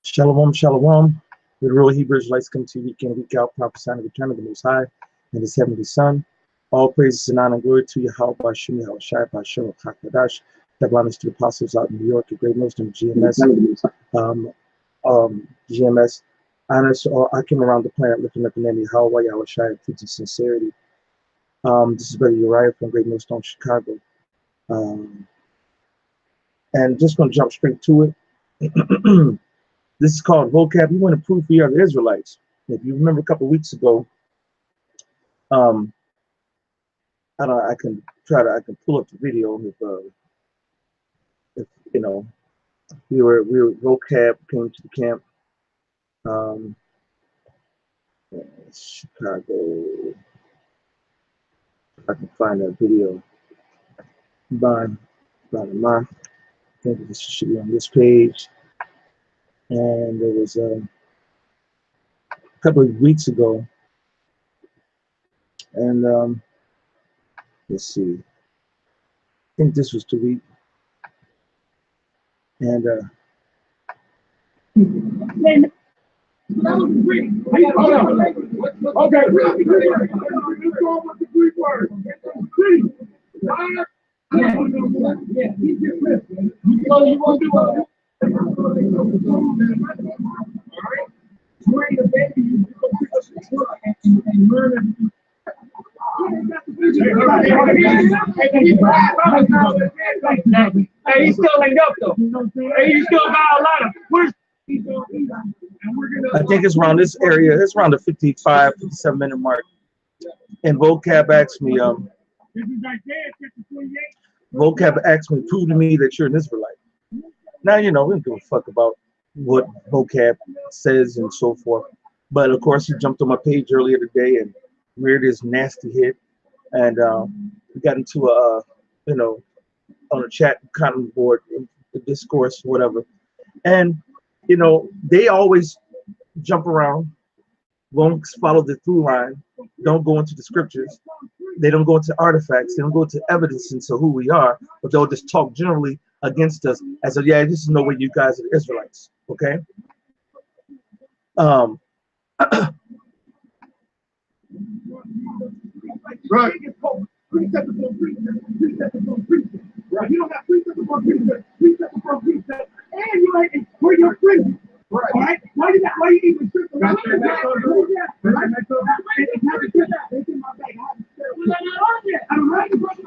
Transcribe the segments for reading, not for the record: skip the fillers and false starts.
Shalom, shalom. The real Hebrew Israelites come to you week in, week out, prophesying the return of the Most High and His heavenly Son. All praises and honor and glory to Yahweh, Bashim, Yahweh Shai, Bashim, Hakadash. Double honors to the apostles out in New York, the great Muslim, GMS. GMS. Honors to all. I came around the planet looking at the name Yahweh, Yahweh Shai, and teaching sincerity. This is Brother Uriah from Great Millstone, Chicago. And just going to jump straight to it. This is called Vocab. We want to prove we are the Israelites. If you remember a couple of weeks ago, I can pull up the video if you know, we were Vocab came to the camp. Chicago. I can find that video by a month. I think this should be on this page. And there was a couple of weeks ago, and let's see, I think this was 2 weeks, and okay. Hey, he's still linked up though. Hey, he's still got a lot of. I think it's around this area. It's around the 55, 57 minute mark. And Vocab asked me, prove to me that you're an Israelite. Now, you know, we don't give a fuck about what Vocab says and so forth. But of course, he jumped on my page earlier today and reared his nasty hit. And we got into a, you know, on a chat comment board, the discourse, whatever. And, you know, they always jump around, won't follow the through line, don't go into the scriptures. They don't go into artifacts. They don't go into evidence into who we are, but they'll just talk generally against us as a, yeah, this is no way you guys are Israelites, okay? Right. Right. You don't have precept upon precept, and you like for your friends. Right. All right. Why you even trip around?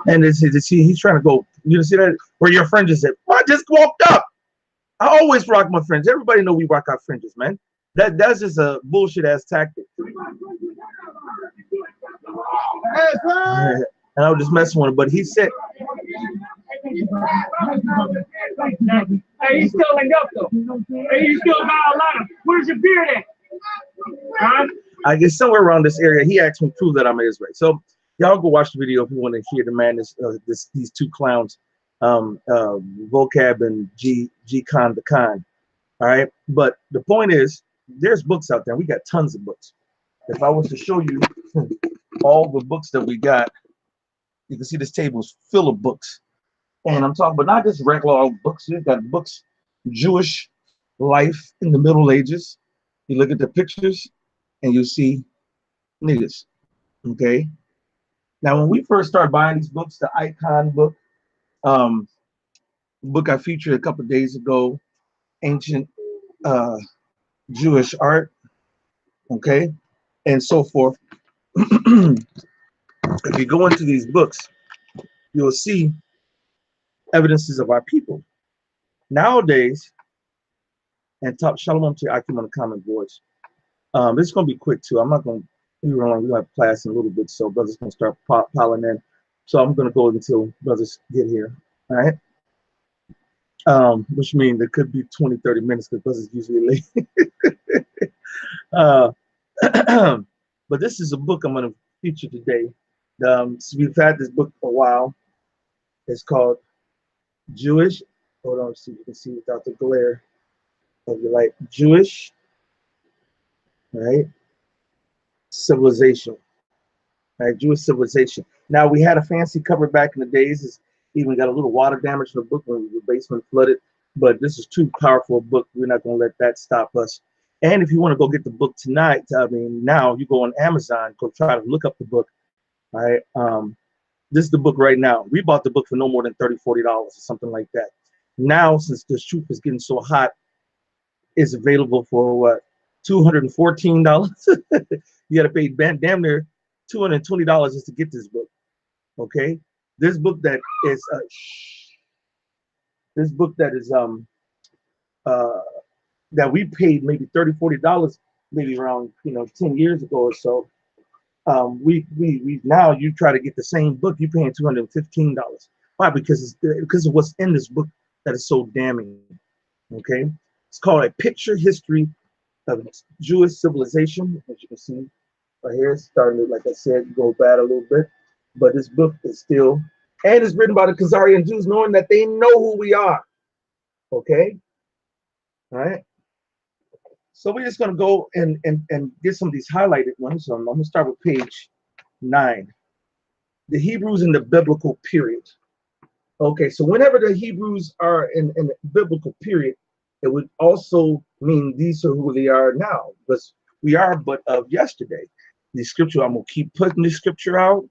And he's trying to go. You see that where your friend just said, well, I just walked up. I always rock my fringes. Everybody know we rock our fringes, man. That's just a bullshit ass tactic. And I was just messing with him, but he said. Hey, he's still linked up though. Hey, he's still got a lot of. Where's your beard at? Huh? I guess somewhere around this area. He asked me to prove that I'm an Israelite. So y'all go watch the video if you want to hear the madness. These two clowns, Vocab and G Khan the Khan. All right, but the point is, there's books out there. We got tons of books. If I was to show you all the books that we got, you can see this table is full of books. And I'm talking about not just regular old books. We've got books, Jewish life in the Middle Ages. You look at the pictures and you see niggas, okay? Now, when we first started buying these books, the Icon book, book I featured a couple of days ago, Ancient Jewish Art, okay, and so forth. If you go into these books, you'll see evidences of our people. Nowadays, and top shalom to Akim on the comment boards. This is going to be quick too. I'm not going to be long. We're going to have class in a little bit, so brothers going to start piling in. So I'm going to go until brothers get here. All right. Which means there could be 20, 30 minutes because brothers usually late. But this is a book I'm going to feature today. So we've had this book for a while. It's called Jewish. Hold on, so you can see without the glare of the light. Jewish, right? Civilization, right? Jewish civilization. Now we had a fancy cover back in the days. It's even got a little water damage in the book when the basement flooded. But this is too powerful a book. We're not going to let that stop us. And if you want to go get the book tonight, I mean, now you go on Amazon, go try to look up the book. All right. This is the book right now. We bought the book for no more than $30, $40 or something like that. Now, since the truth is getting so hot, it's available for what? $214. You got to pay damn near $220 just to get this book. Okay. This book that is that we paid maybe $30, $40, maybe around 10 years ago or so. We now you try to get the same book, you're paying $215. Why? Because of what's in this book that is so damning. Okay, it's called A Picture History of Jewish Civilization. As you can see right here, it's starting to, like I said, go bad a little bit, but this book is still, and it's written by the Khazarian Jews, knowing that they know who we are. Okay, all right. So we're just going to go and get some of these highlighted ones. So I'm going to start with page 9. The Hebrews in the biblical period. Okay, so whenever the Hebrews are in the biblical period, it would also mean these are who they are now, because we are but of yesterday. The scripture, I'm going to keep putting this scripture out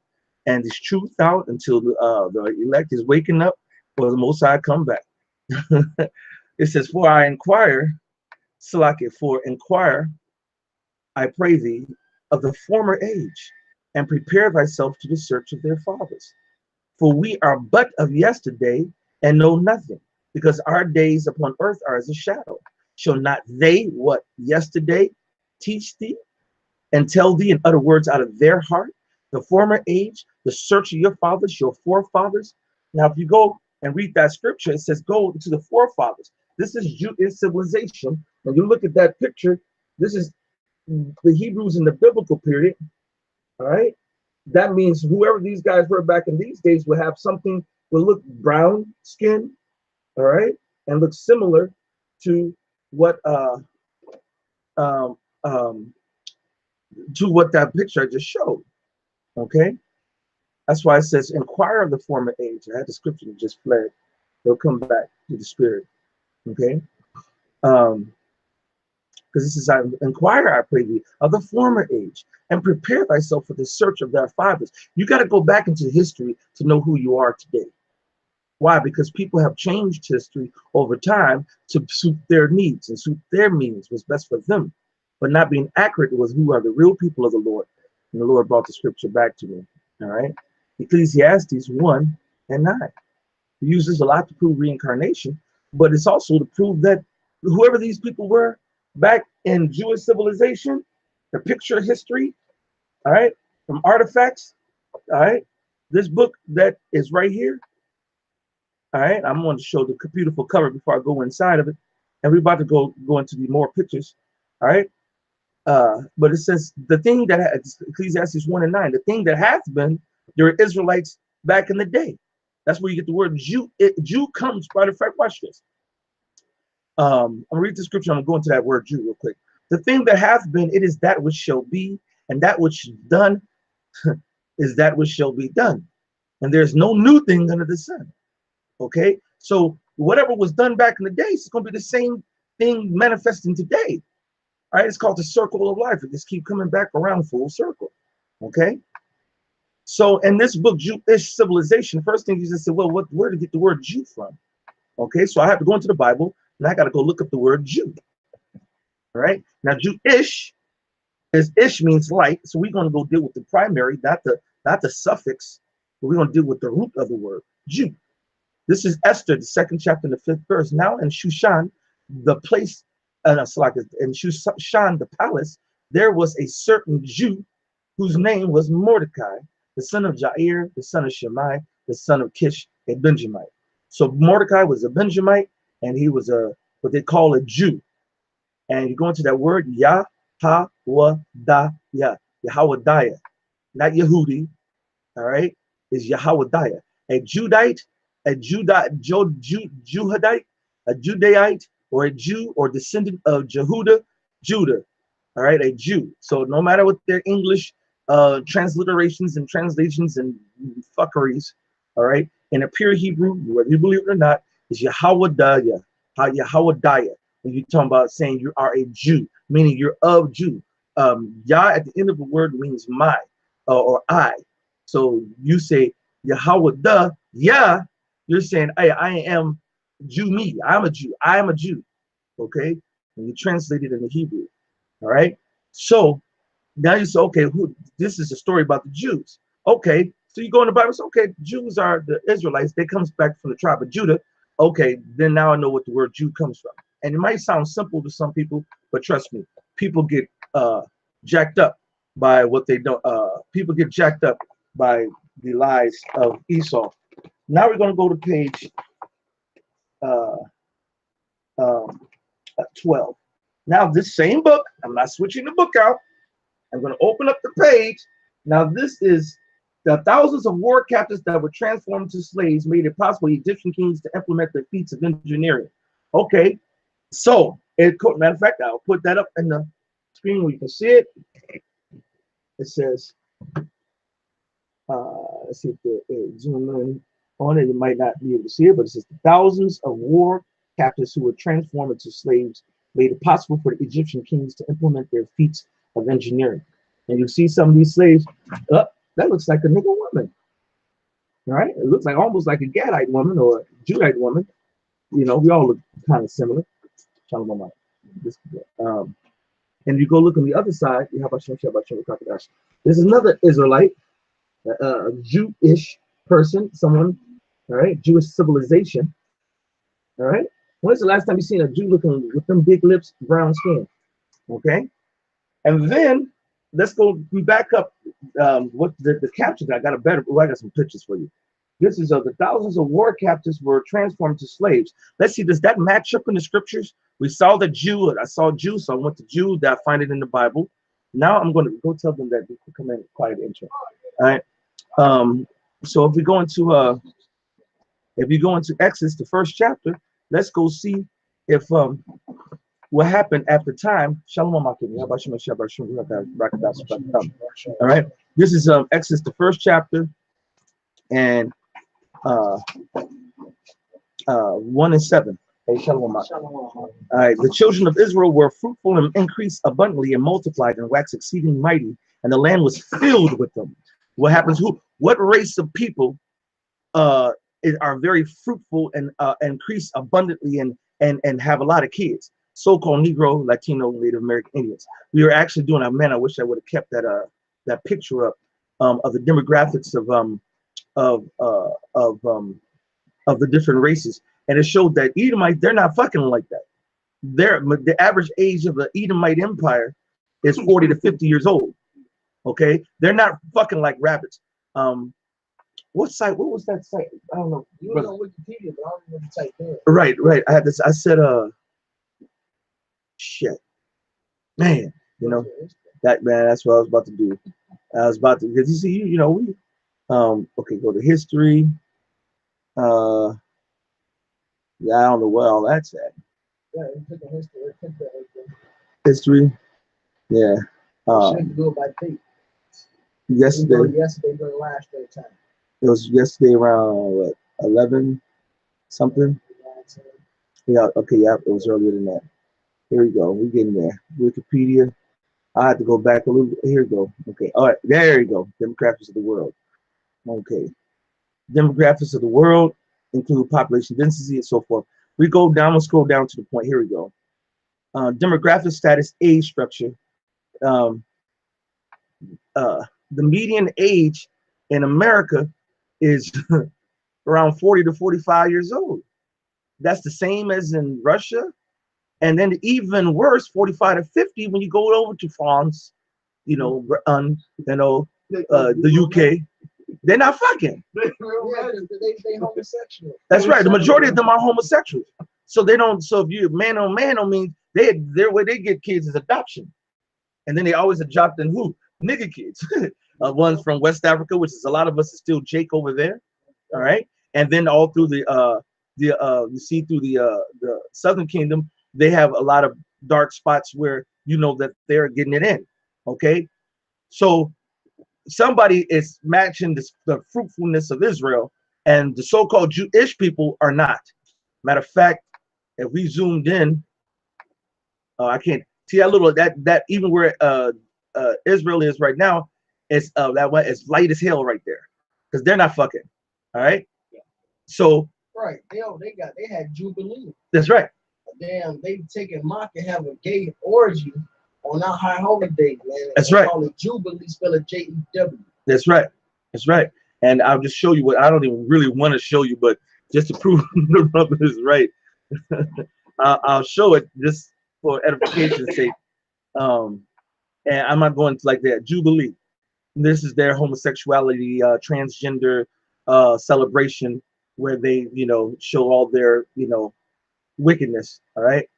and this truth out until the elect is waking up or the Most High come back. It says, for I inquire, Salaki, for inquire, I pray thee, of the former age, and prepare thyself to the search of their fathers. For we are but of yesterday, and know nothing, because our days upon earth are as a shadow. Shall not they what yesterday teach thee, and tell thee and utter words out of their heart? The former age, the search of your fathers, your forefathers. Now, if you go and read that scripture, it says, go to the forefathers. This is Jewish civilization. When you look at that picture, this is the Hebrews in the biblical period. All right. That means whoever these guys were back in these days will have something, will look brown skin, all right, and look similar to what that picture I just showed. Okay. That's why it says, inquire of the former age. I had the scripture that just fled. They'll come back to the spirit. Okay. Because this is, I inquire, I pray thee, of the former age, and prepare thyself for the search of their fathers. You got to go back into history to know who you are today. Why? Because people have changed history over time to suit their needs and suit their means, what's best for them. But not being accurate was who are the real people of the Lord. And the Lord brought the scripture back to me. All right. Ecclesiastes 1 and 9. He uses a lot to prove reincarnation, but it's also to prove that whoever these people were back in Jewish civilization, the picture history, all right, from artifacts, all right, this book that is right here, all right, I'm going to show the beautiful cover before I go inside of it, and we're about to go into the more pictures, all right, but it says the thing that Ecclesiastes 1 and 9, the thing that has been, there are Israelites back in the day. That's where you get the word Jew. Jew comes by the fact. Watch this. I'll read the scripture. I'm going to go into that word Jew real quick. The thing that hath been, it is that which shall be, and that which is done is that which shall be done. And there's no new thing under the sun. Okay? So whatever was done back in the day, it's going to be the same thing manifesting today. All right? It's called the circle of life. It just keep coming back around full circle. Okay? So in this book, Jewish civilization, first thing you just said, well, where to get the word Jew from? Okay, so I have to go into the Bible, and I got to go look up the word Jew. All right, now Jewish ish means light, so we're going to go deal with the primary, not the suffix, but we're going to deal with the root of the word Jew. This is Esther, the 2nd chapter, and the 5th verse. Now in Shushan, the place, in Shushan, the palace, there was a certain Jew whose name was Mordecai, the son of Jair, the son of Shimei, the son of Kish, a Benjamite. So Mordecai was a Benjamite, and he was what they call a Jew. And you go into that word Yahawadiah, Yahawadiah, not Yehudi, all right, is Yahawadiah. A Judite, a Judaite, a Judaite, or a Jew or descendant of Jehudah, Judah, all right, a Jew. So no matter what their English transliterations and translations and fuckeries, all right, in a pure Hebrew, whether you believe it or not, is Yahawadiah, Yahweh, when you're talking about saying you are a Jew, meaning you're of Jew. Yah at the end of the word means my or I. So you say Yahweh the Yah, you're saying I am Jew me. I'm a Jew. I am a Jew. Okay, and you translate it into Hebrew. All right. So now you say, okay, this is a story about the Jews. Okay, so you go in the Bible, say, okay, Jews are the Israelites. They comes back from the tribe of Judah. Okay, then now I know what the word Jew comes from. And it might sound simple to some people, but trust me, people get jacked up by what they don't. People get jacked up by the lies of Esau. Now we're going to go to page uh, um, 12. Now this same book, I'm not switching the book out. I'm going to open up the page. Now this is the thousands of war captives that were transformed to slaves made it possible for Egyptian kings to implement their feats of engineering. Okay, so matter of fact, I'll put that up in the screen where you can see it. It says, let's see if the zoom in on it. You might not be able to see it, but it says the thousands of war captives who were transformed into slaves made it possible for the Egyptian kings to implement their feats of engineering. And you see some of these slaves, that looks like a nigger woman. All right, it looks like almost like a Gadite woman or a Judite woman. You know, we all look kind of similar. And you go look on the other side. There's another Israelite, a Jewish person, someone, all right, Jewish civilization. All right, when's the last time you seen a Jew looking with them big lips, brown skin? Okay, and then let's go back up. What the captions? I got some pictures for you. This is the thousands of war captives were transformed to slaves. Let's see, does that match up in the scriptures? We saw the Jew. I saw Jew, so I went to Jew. That I find it in the Bible. Now I'm going to go tell them that they can come in quiet intro. All right. So if we go into Exodus, the first chapter, let's go see if what happened at the time. All right. This is Exodus, the first chapter, and 1 and 7. Hey, shalom. All right. The children of Israel were fruitful and increased abundantly and multiplied and waxed exceeding mighty, and the land was filled with them. What happens? What race of people are very fruitful and increase abundantly and have a lot of kids? So-called Negro, Latino, Native American Indians. We are actually doing I wish I would have kept that picture up of the demographics of the different races, and it showed that Edomites, they're not fucking like that. The average age of the Edomite Empire is 40 to 50 years old. Okay, they're not fucking like rabbits. What was that site? I don't know. You know Wikipedia, but I don't know the type there. Right. I had this. I said, shit, man. You know that, man. That's what I was about to do. Because you see, you know, we okay, go to history. Yeah, I don't know where all that's at. Yeah, you took a history. Yeah. Shouldn't do it by date. Yesterday, but last day time. It was yesterday around what, 11 something. Yeah. Okay. Yeah. It was earlier than that. Here we go. We're getting there. Wikipedia. I had to go back a little bit. Here we go. Okay. All right. There you go. Demographics of the world. Okay. Demographics of the world include population density and so forth. We go down. We'll scroll down to the point. Here we go. Demographic status, age structure. The median age in America is around 40 to 45 years old. That's the same as in Russia. And then even worse, 45 to 50 when you go over to France, you know, the UK. They're not fucking. They homosexual. That's right. The majority of them are homosexuals. So they don't. So if you man on man, don't mean they're where they get kids is adoption, and then they always adopt in who nigga kids. Ones from West Africa, which is a lot of us is still Jake over there. All right, and then all through you see through the Southern Kingdom, they have a lot of dark spots where you know that they're getting it in. Okay, so somebody is matching the fruitfulness of Israel, and the so-called Jewish people are not. Matter of fact, if we zoomed in, I can't see that little that even where Israel is right now, it's that way it's light as hell right there, because they're not fucking. All right. So Right. They had Jubilee. that's right. Damn, they taking mock and have a gay orgy on our high holiday, man. That's right. Call it Jubilee, spell it J-E-W. That's right. That's right. And I'll just show you what I don't even really want to show you, but just to prove the brother is right, I'll show it just for edification's sake. And I'm not going to like that. Jubilee. This is their homosexuality, transgender celebration where they, show all their, wickedness. All right.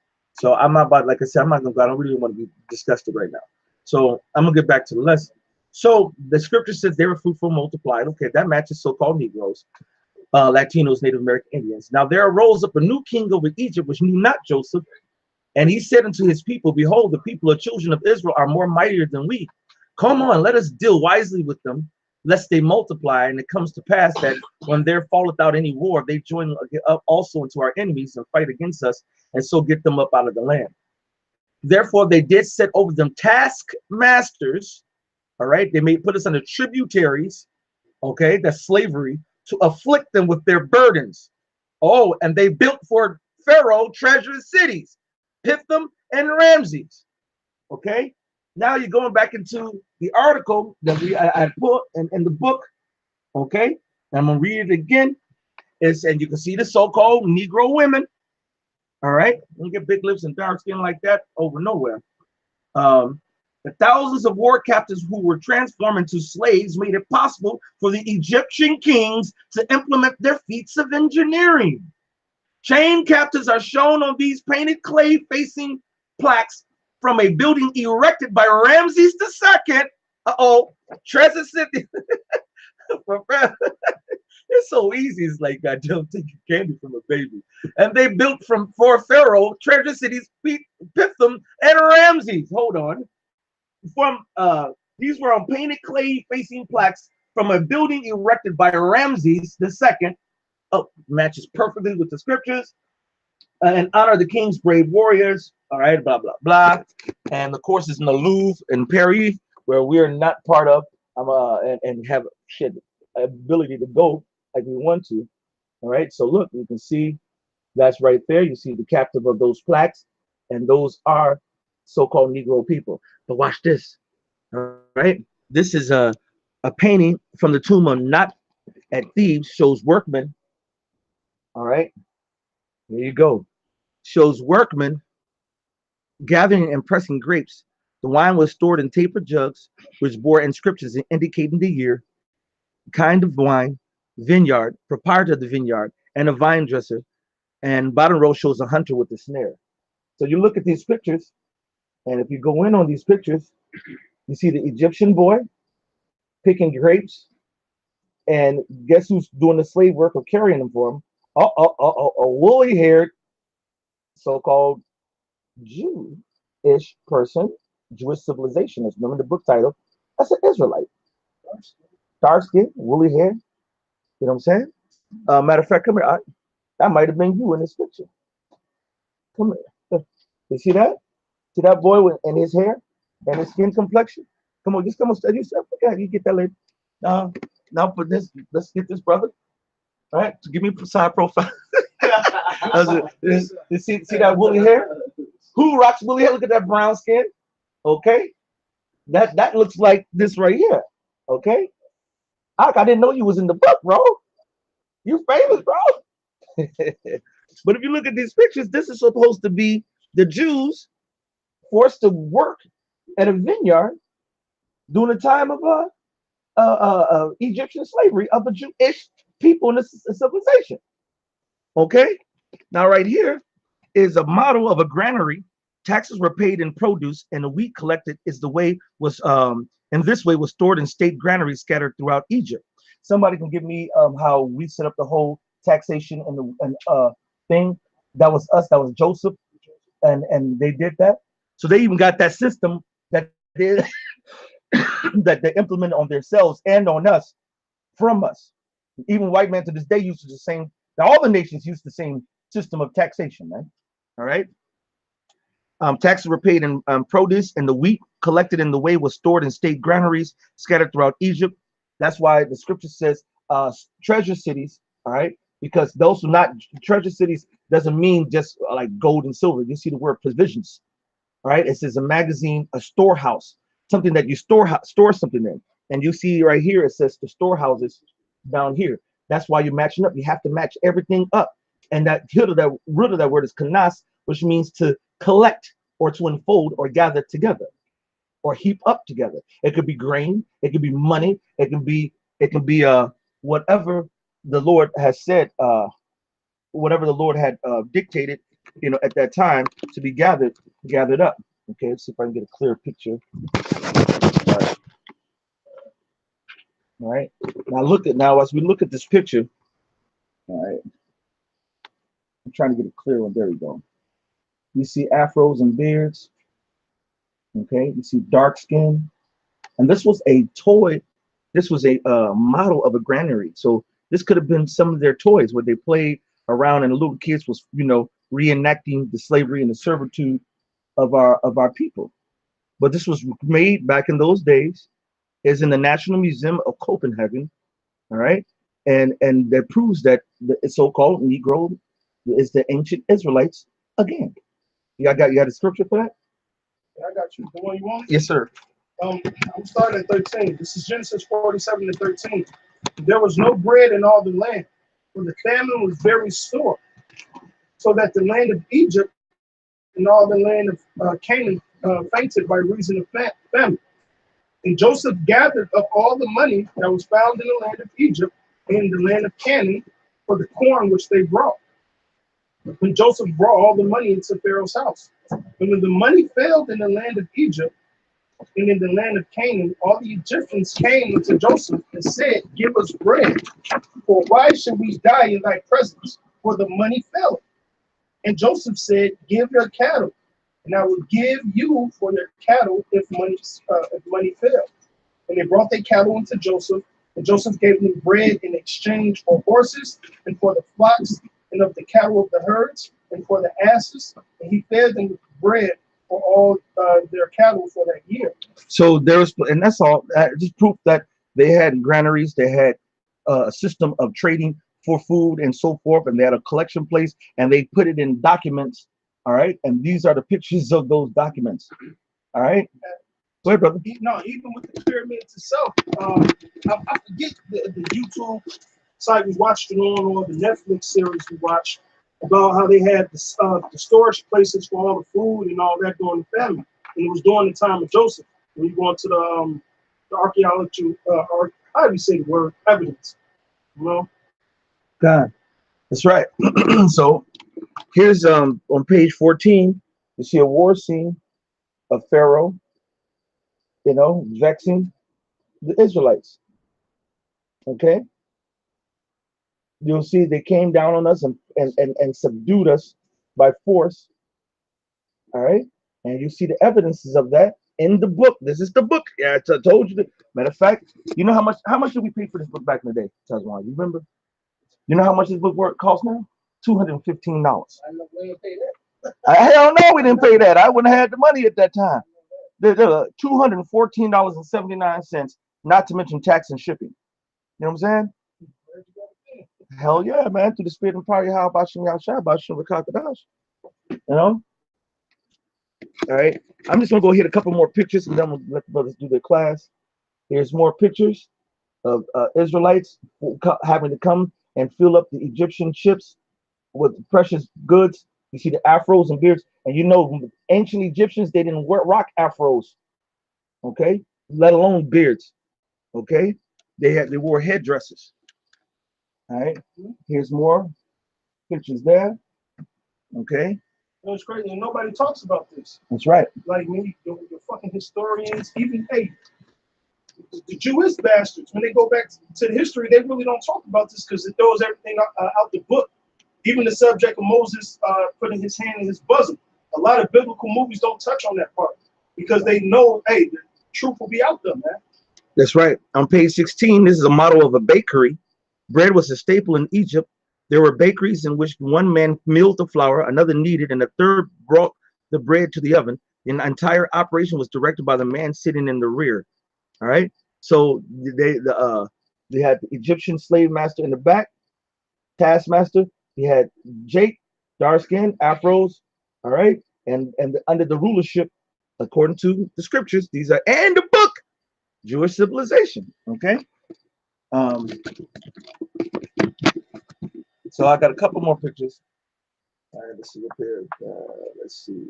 So I'm not about, like I said, I'm not going to go. I don't really want to be disgusted right now. So I'm going to get back to the lesson. So the scripture says they were fruitful, multiplied. Okay, that matches so-called Negroes, Latinos, Native American Indians. Now there arose up a new king over Egypt, which knew not Joseph. And he said unto his people, behold, the people of children of Israel are more mightier than we. Come on, let us deal wisely with them, lest they multiply. And it comes to pass that when there falleth out any war, they join up also into our enemies and fight against us, and so get them up out of the land. Therefore they did set over them taskmasters. All right, they may put us under tributaries. Okay, that's slavery, to afflict them with their burdens. Oh, and they built for Pharaoh treacherous cities, Pithom and Ramses. Okay, now you're going back into the article that I put in the book. Okay, and I'm gonna read it again. And you can see the so-called Negro women. All right, you get big lips and dark skin like that over nowhere. The thousands of war captives who were transformed into slaves made it possible for the Egyptian kings to implement their feats of engineering. Chained captives are shown on these painted clay facing plaques from a building erected by Ramses II. Treasure City. It's so easy. It's like I don't take candy from a baby. And they built for Pharaoh treasure cities, Pithom and Ramses. Hold on. These were on painted clay facing plaques from a building erected by Ramses II. Matches perfectly with the scriptures. And honor the king's brave warriors. All right, blah blah blah. And of course, it's in the Louvre in Paris, where we are not part of. And have ability to go like we want to. All right, so look, you can see that's right there. You see the captive of those plaques, and those are so-called Negro people. But watch this. All right, this is a painting from the tomb of Not at Thebes, shows workmen. All right, there you go. Shows workmen gathering and pressing grapes. The wine was stored in tapered jugs, which bore inscriptions indicating the year, kind of wine, vineyard, proprietor of the vineyard, and a vine dresser. And bottom row shows a hunter with a snare. So you look at these pictures, and if you go in on these pictures, you see the Egyptian boy picking grapes, and guess who's doing the slave work of carrying them for him? A woolly-haired, so-called Jewish person, Jewish civilization. That's remember the book title. That's an Israelite. Dark skin, woolly hair. You know what I'm saying? Matter of fact, come here. That might have been you in this picture. Come here. You see that? See that boy and his hair and his skin complexion? Come on, just come on, study yourself. Okay, you get that later. Now for this, let's get this brother. All right, to give me a side profile. You see that woolly hair? Who rocks woolly hair? Look at that brown skin. Okay, that looks like this right here. Okay, I didn't know you was in the book, bro. You famous, bro. But if you look at these pictures, this is supposed to be the Jews forced to work at a vineyard during the time of Egyptian slavery of a Jewish people in this civilization. Okay, now right here is a model of a granary. Taxes were paid in produce, and the wheat collected is the way was in this way was stored in state granaries scattered throughout Egypt. Somebody can give me how we set up the whole taxation and thing. That was us. That was Joseph, and they did that. So they even got that system that they that they implemented on themselves and on us from us. Even white men to this day use the same. Now all the nations use the same system of taxation, man. All right. Taxes were paid in produce, and the wheat collected in the way was stored in state granaries scattered throughout Egypt. That's why the scripture says treasure cities. All right, because those who not treasure cities doesn't mean just like gold and silver. You see the word provisions. All right, it says a magazine, a storehouse, something that you store something in. And you see right here it says the storehouses down here. That's why you're matching up. You have to match everything up. And that root of that word is kanas, which means to collect or to unfold or gather together or heap up together. It could be grain, it could be money, it can be whatever the Lord has said, whatever the Lord had dictated, at that time to be gathered up. Okay, let's see if I can get a clear picture. All right. Now as we look at this picture, all right. I'm trying to get it clear one. There we go. You see afros and beards. Okay, you see dark skin. And this was a toy. This was a model of a granary. So this could have been some of their toys where they played around and the little kids was, reenacting the slavery and the servitude of our people. But this was made back in those days. Is in the National Museum of Copenhagen. All right. And that proves that the so-called Negro is the ancient Israelites again. You got a scripture for that? Yeah, I got you. The one you want? Yes, sir. I'm starting at 13. This is Genesis 47 to 13. There was no bread in all the land, for the famine was very sore, so that the land of Egypt and all the land of Canaan fainted by reason of famine. And Joseph gathered up all the money that was found in the land of Egypt and the land of Canaan for the corn which they brought. When Joseph brought all the money into Pharaoh's house. And when the money failed in the land of Egypt and in the land of Canaan, all the Egyptians came unto Joseph and said, give us bread, for why should we die in thy presence? For the money failed. And Joseph said, give your cattle, and I will give you for your cattle if money failed. And they brought their cattle into Joseph, and Joseph gave them bread in exchange for horses and for the flocks and of the cattle of the herds and for the asses, and he fed them with bread for all their cattle for that year. So and that's all. Just proof that they had granaries, they had a system of trading for food and so forth, and they had a collection place, and they put it in documents. All right, and these are the pictures of those documents. All right, go ahead, brother. No, even with the pyramids itself, I forget the YouTube site we watched it on, or the Netflix series we watched about how they had the storage places for all the food and all that during the famine, and it was during the time of Joseph. When you go into the archaeology, or how do you say the word, evidence, God, that's right. So here's on page 14, you see a war scene of Pharaoh, vexing the Israelites. Okay, you'll see they came down on us and subdued us by force. All right, and you see the evidences of that in the book. This is the book. Yeah, I told you. Matter of fact, you know how much did we pay for this book back in the day, Tazwan? You remember? You know how much this book costs now? $215. Hell no, we didn't pay that. I wouldn't have had the money at that time. $214.79, not to mention tax and shipping. You know what I'm saying? Hell yeah, man. Through the spirit and power, how about you, you know? All right. I'm just gonna go hit a couple more pictures and then we'll let the brothers do their class. Here's more pictures of Israelites having to come and fill up the Egyptian ships with precious goods. You see the afros and beards, and ancient Egyptians, they didn't rock afros, okay, let alone beards. Okay, they wore headdresses. All right, here's more pictures there. Okay, it's crazy, and nobody talks about this. That's right. Like maybe the fucking historians, even the Jewish bastards, when they go back to the history, they really don't talk about this because it throws everything out the book. Even the subject of Moses putting his hand in his bosom. A lot of biblical movies don't touch on that part because they know, hey, the truth will be out there, man. That's right. On page 16, this is a model of a bakery. Bread was a staple in Egypt, There were bakeries in which one man milled the flour, another kneaded, and a third brought the bread to the oven. The entire operation was directed by the man sitting in the rear. All right. So they had the Egyptian slave master in the back, taskmaster. He had Jake, dark skin, afros. All right, and under the rulership, according to the scriptures, these are and the book, Jewish civilization. Okay. Um. So I got a couple more pictures. All right. Let's see up here. Let's see.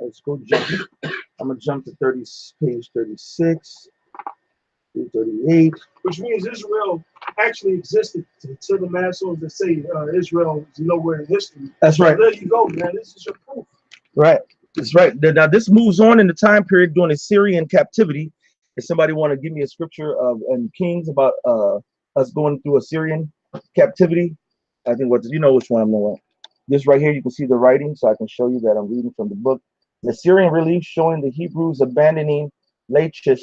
Let's go jump. I'm gonna jump to page 36. 38. Which means Israel actually existed to the masses that say Israel is nowhere in history. That's right. So there you go, man. This is your proof. Right. That's right. Now this moves on in the time period during Assyrian captivity. If somebody want to give me a scripture of in Kings about us going through Assyrian captivity, I think what you know which one I'm going. This right here, you can see the writing, so I can show you that I'm reading from the book. The Assyrian relief showing the Hebrews abandoning Lachish,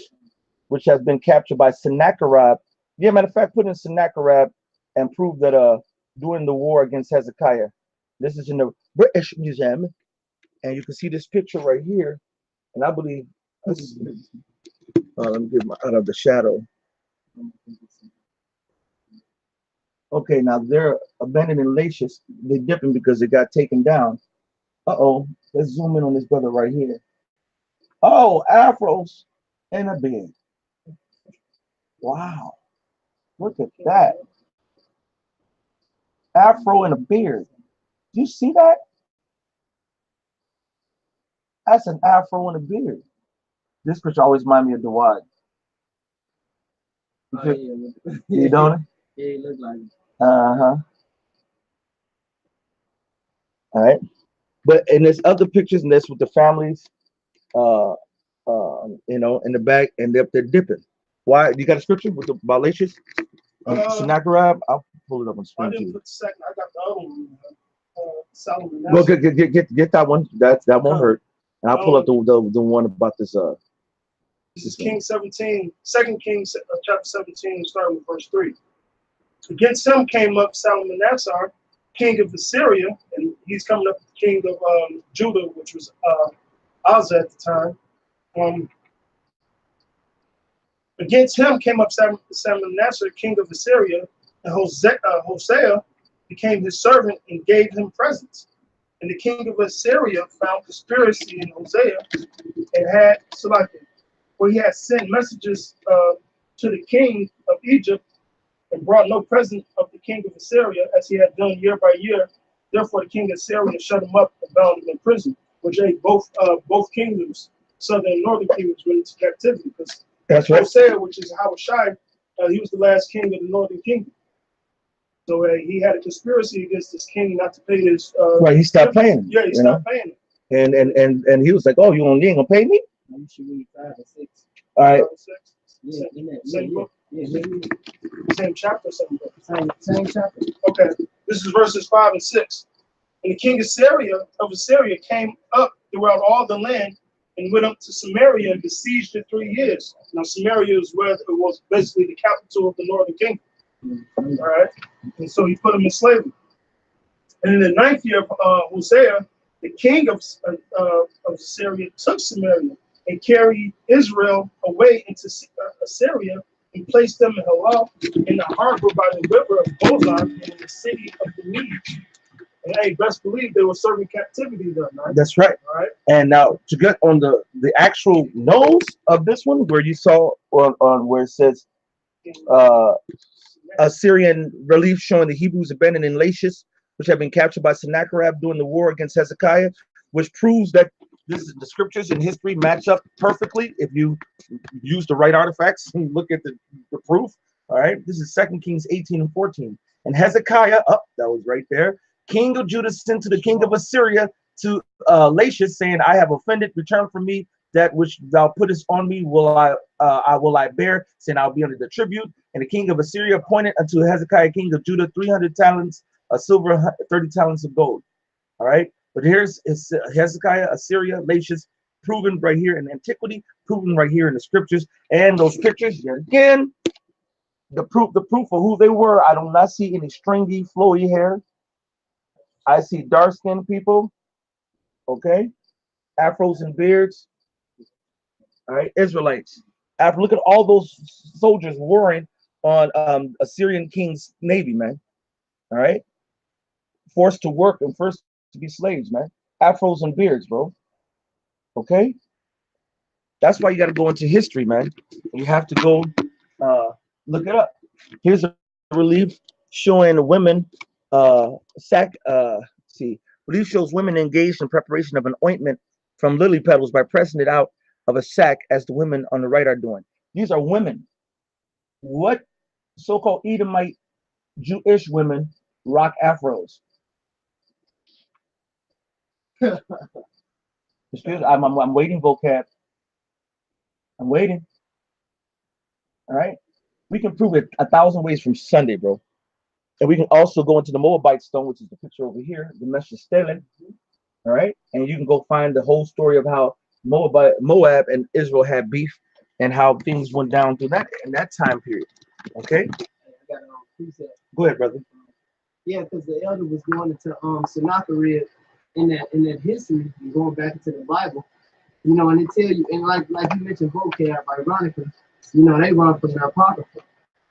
which has been captured by Sennacherib. Yeah, matter of fact, put in Sennacherib and prove that during the war against Hezekiah. This is in the British Museum, and you can see this picture right here. And I believe let me get my out of the shadow. Okay, now they're abandoning Lachish. They're dipping because it got taken down. Uh-oh. Let's zoom in on this brother right here. Oh, afros and a beard. Wow. Look at that. Afro and a beard. Do you see that? That's an afro and a beard. This picture always reminds me of Dwight. You don't? Yeah, he looked like it. Uh-huh. All right. But and there's other pictures, and that's with the families, you know, in the back, and they're dipping. Why? You got a scripture with the about Lachish? Sennacherib? I'll pull it up on screen. I didn't put the second. I got the other one. Solomon. Well, get that one. That won't hurt. And I'll pull up the one about this. This is King 17, 2 Kings chapter 17, starting with verse 3. Against him came up Salmanassar, king of Assyria, and he's coming up king of Judah, which was Asa at the time. Against him came up Salmanassar, king of Assyria, and Hosea became his servant and gave him presents. And the king of Assyria found conspiracy in Hosea and had selected, where he had sent messages to the king of Egypt and brought no present of the king of Assyria, as he had done year by year. Therefore, the king of Assyria shut him up and bound him in prison, which both kingdoms, southern and northern kingdoms, went into captivity. Because that's right. Hosea, which is Hawashai, he was the last king of the northern kingdom. So he had a conspiracy against this king not to pay his. Right, he stopped paying. Yeah, he stopped paying it. And he was like, "Oh, you ain't gonna pay me?" You should read 5 and 6. All right. Same chapter, same book. Same chapter. Okay, this is verses 5 and 6. And the king of Assyria came up throughout all the land and went up to Samaria and besieged it 3 years. Now Samaria is where it was basically the capital of the northern kingdom. All right, and so he put him in slavery. And in the 9th year of Hosea, the king of Assyria took Samaria and carried Israel away into Assyria and placed them in Halal in the harbor by the river of Bozan in the city of the Medes. And hey, best believe they were serving captivity there, man. That's right. All right. And now to get on the actual nose of this one, where you saw on where it says Assyrian relief showing the Hebrews abandoning Lachish, which had been captured by Sennacherib during the war against Hezekiah, which proves that the scriptures and history match up perfectly if you use the right artifacts and look at the proof. All right, this is 2 Kings 18 and 14. And Hezekiah, that was right there, king of Judah, sent to the king of Assyria to Lachish, saying, "I have offended, return from me that which thou puttest on me will I bear, saying I'll be under the tribute." And the king of Assyria appointed unto Hezekiah, king of Judah, 300 talents of silver, 30 talents of gold. All right, but here's Hezekiah, Assyria, Lachish, proven right here in antiquity, proven right here in the scriptures, and those pictures. Yet again, The proof of who they were, I do not see any stringy, flowy hair. I see dark-skinned people, okay? Afros and beards, all right? Israelites. After look at all those soldiers warring on Assyrian king's navy, man. All right? Forced to work and forced to be slaves, man. Afros and beards, bro. Okay? That's why you got to go into history, man. You have to go look it up. Here's a relief showing women see, relief shows women engaged in preparation of an ointment from lily petals by pressing it out of a sack, as the women on the right are doing. These are women. What so-called Edomite Jewish women rock afros? Excuse me, I'm waiting, vocab. I'm waiting. All right. We can prove it 1,000 ways from Sunday, bro. And we can also go into the Moabite stone, which is the picture over here, the Mesha Stelen. All right. And you can go find the whole story of how Moab and Israel had beef and how things went down through that in that time period. Okay. Go ahead, brother. Yeah, because the elder was going into Sennacherib in that history, and going back into the Bible, you know, and it tell you, and like you mentioned vocab, ironically, you know, they run from the Apocrypha.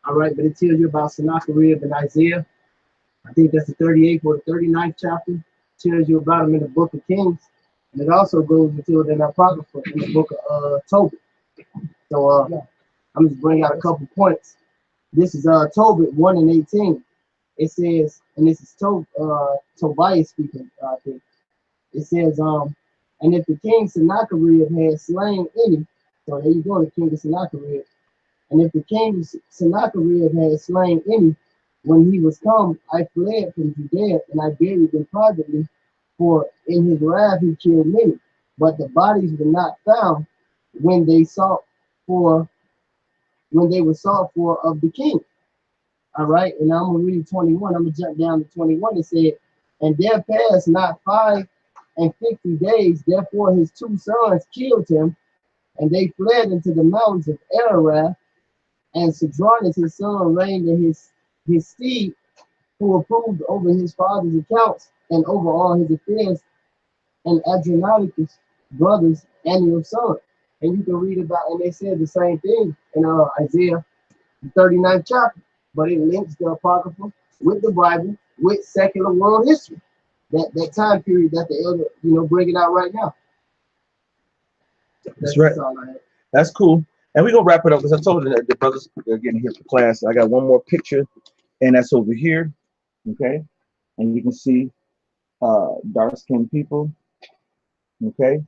All right, but it tells you about Sennacherib and Isaiah. I think that's the 38th or the 39th chapter. Tells you about them in the book of Kings. And it also goes into the Apocrypha in the book of Tobit. So I'm just bring out a couple points. This is Tobit 1 and 18. It says, and this is Tobias speaking, I think. It says, and if the king Sennacherib had slain any, so there you go, the king of Sennacherib. And if the king Sennacherib had slain any, when he was come, I fled from Judea, and I buried them privately, for in his wrath he killed many. But the bodies were not found when they were sought for of the king. All right, and I'm gonna read 21. I'm gonna jump down to 21. It said, and there passed not 50 days, therefore his two sons killed him, and they fled into the mountains of Ararat, and Sojournus his son reigned in his stead, who approved over his father's accounts and over all his affairs, and Adronicus brothers Aniel's son. And you can read about, and they said the same thing in Isaiah, the 39th chapter. But it links the Apocrypha with the Bible, with secular world history. That time period that the elder, you know, bringing out right now. That's right. That's cool. And we're gonna wrap it up because I told you that the brothers are getting here for class. I got one more picture, and that's over here. Okay, and you can see dark-skinned people. Okay,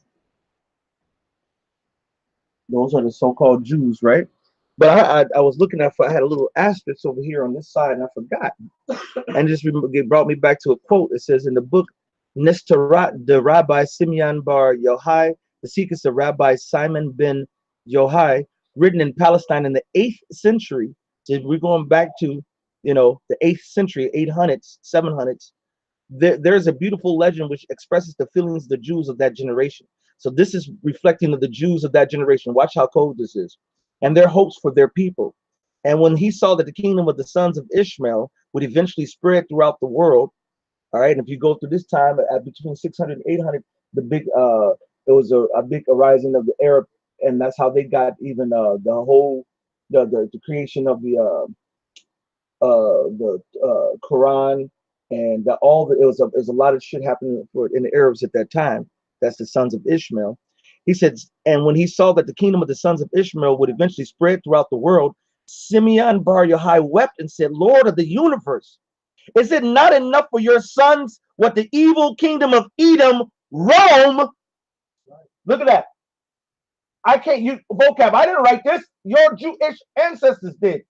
those are the so-called Jews, right? But I was looking at, I had a little asterisk over here on this side, and I forgot. And it brought me back to a quote. It says in the book Nestarat, the Rabbi Simeon bar Yochai, the Secrets of Rabbi Simon ben Yochai, written in Palestine in the 8th century. So we're going back to, you know, the 8th century, 800s, 700s. There's a beautiful legend which expresses the feelings of the Jews of that generation. So this is reflecting of the Jews of that generation. Watch how cold this is. And their hopes for their people. And when he saw that the kingdom of the sons of Ishmael would eventually spread throughout the world, all right, and if you go through this time at between 600 and 800, the big it was a big arising of the Arab, and that's how they got even the whole the creation of the Quran, and it was a lot of shit happening in the Arabs at that time. That's the sons of Ishmael. He said, and when he saw that the kingdom of the sons of Ishmael would eventually spread throughout the world, Simeon bar Yochai wept and said, Lord of the universe, is it not enough for your sons what the evil kingdom of Edom, Rome? Look at that. I can't use vocab. I didn't write this. Your Jewish ancestors did.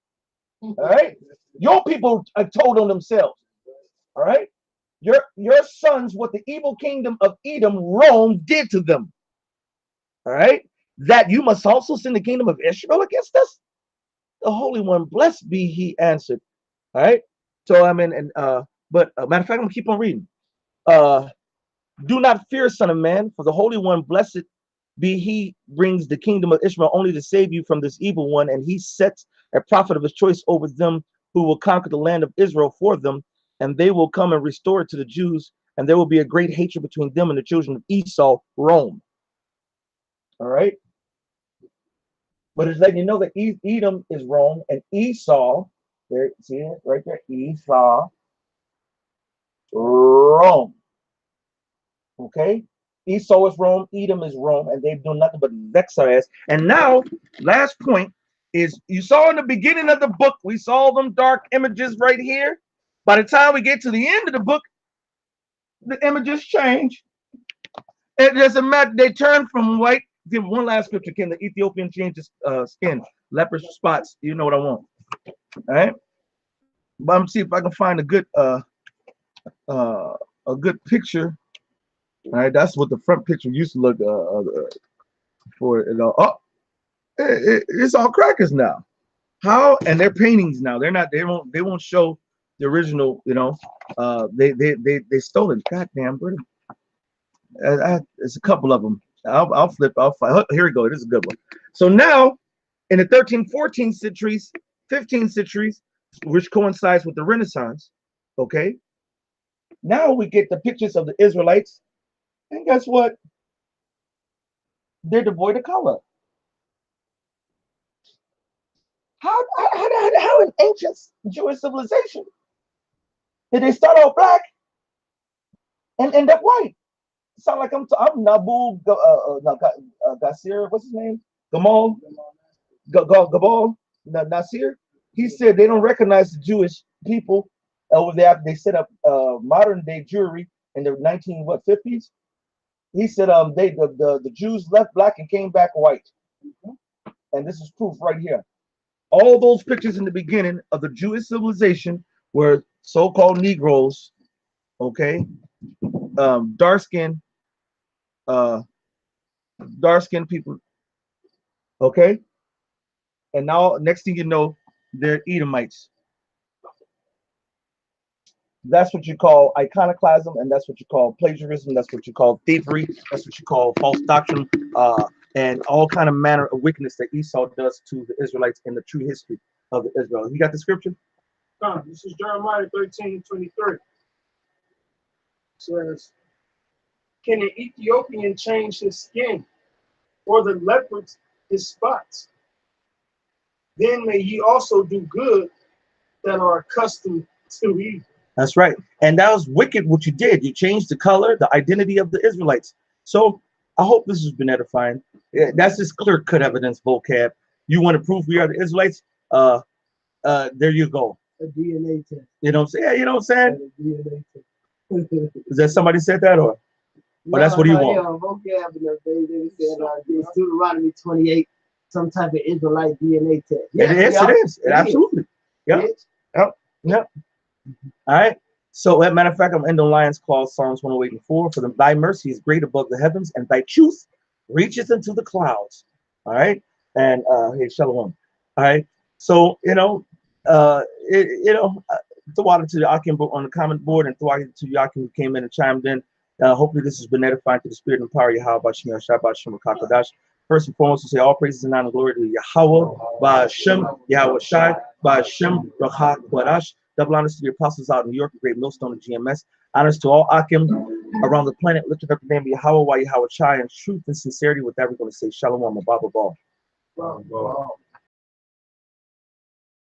All right. Your people told on themselves. All right. Your sons what the evil kingdom of Edom, Rome did to them. All right, that you must also send the kingdom of Israel against us. The Holy One, blessed be he, answered. All right, so I mean, and but matter of fact, I'm gonna keep on reading. Do not fear, son of man, for the Holy One, blessed be he, brings the kingdom of Ishmael only to save you from this evil one, and he sets a prophet of his choice over them, who will conquer the land of Israel for them, and they will come and restore it to the Jews, and there will be a great hatred between them and the children of Esau, Rome. All right. But it's letting you know that Edom is Rome, and Esau, there, see it right there, Esau, Rome. Okay? Esau is Rome, Edom is Rome, and they've done nothing but vex our ass. And now, last point is, you saw in the beginning of the book, we saw them dark images right here. By the time we get to the end of the book, the images change. It doesn't matter. They turn from white. Give one last scripture. Can the Ethiopian change his skin? Leopard spots. You know what I want. All right. But I'm gonna see if I can find a good picture. All right. That's what the front picture used to look for. Oh, it's all crackers now. How? And they're paintings now. They're not. They won't show the original. You know. They stole it. Goddamn. It's a couple of them. I'll flip. I'll find. Here we go. This is a good one. So now, in the 13th, 14th centuries, 15th centuries, which coincides with the Renaissance, okay? Now we get the pictures of the Israelites, and guess what? They're devoid of color. How in ancient Jewish civilization did they start out black and end up white? Sound like I'm Nabu Gassir, what's his name? Gamal Gabal Nasir. He said they don't recognize the Jewish people over there. They set up modern day Jewry in the 1950s. He said the Jews left black and came back white. And this is proof right here. All those pictures in the beginning of the Jewish civilization were so-called Negroes, okay, dark-skinned people, okay, and now next thing you know, they're Edomites. That's what you call iconoclasm, and that's what you call plagiarism. That's what you call thievery. That's what you call false doctrine, and all kind of manner of wickedness that Esau does to the Israelites in the true history of the Israel. You got the scripture? This is Jeremiah 13:23. It says, "Can an Ethiopian change his skin, or the leopard his spots? Then may ye also do good that are accustomed to evil." That's right. And that was wicked what you did. You changed the color, the identity of the Israelites. So I hope this has been edifying. That's just clear-cut evidence, vocab. You want to prove we are the Israelites? There you go. A DNA test. You know what I'm saying? Yeah, you know what I'm saying? A DNA test. Is that somebody said that, or that's what you want? Yeah, vocab, they said it's Deuteronomy 28, some type of Israelite DNA test. Yeah, it is. Absolutely. Yep. Yep. All right. So, as a matter of fact, I'm ending Lion's Claw, Psalms 108 and 4. For thy mercy is great above the heavens, and thy truth reaches into the clouds. All right. And hey, shalom. All right. So, Tawada to the Akim on the comment board, and Tawada to Yakim who came in and chimed in. Hopefully, this has been edifying to the spirit and power of Yahweh, Shem, Shabbat, Shem, Kakadash. First and foremost, to say all praises and honor and glory to Yahweh, Ba'Shem, Yahweh Shai, Ba'Shem, Rachak, Barash. Double honors to the apostles out in New York, the great millstone of GMS. Honors to all Akim around the planet, lifted up the name of Yahweh, Yahweh Shai, in truth and sincerity. With that, we're going to say Shalom, Abba Ball.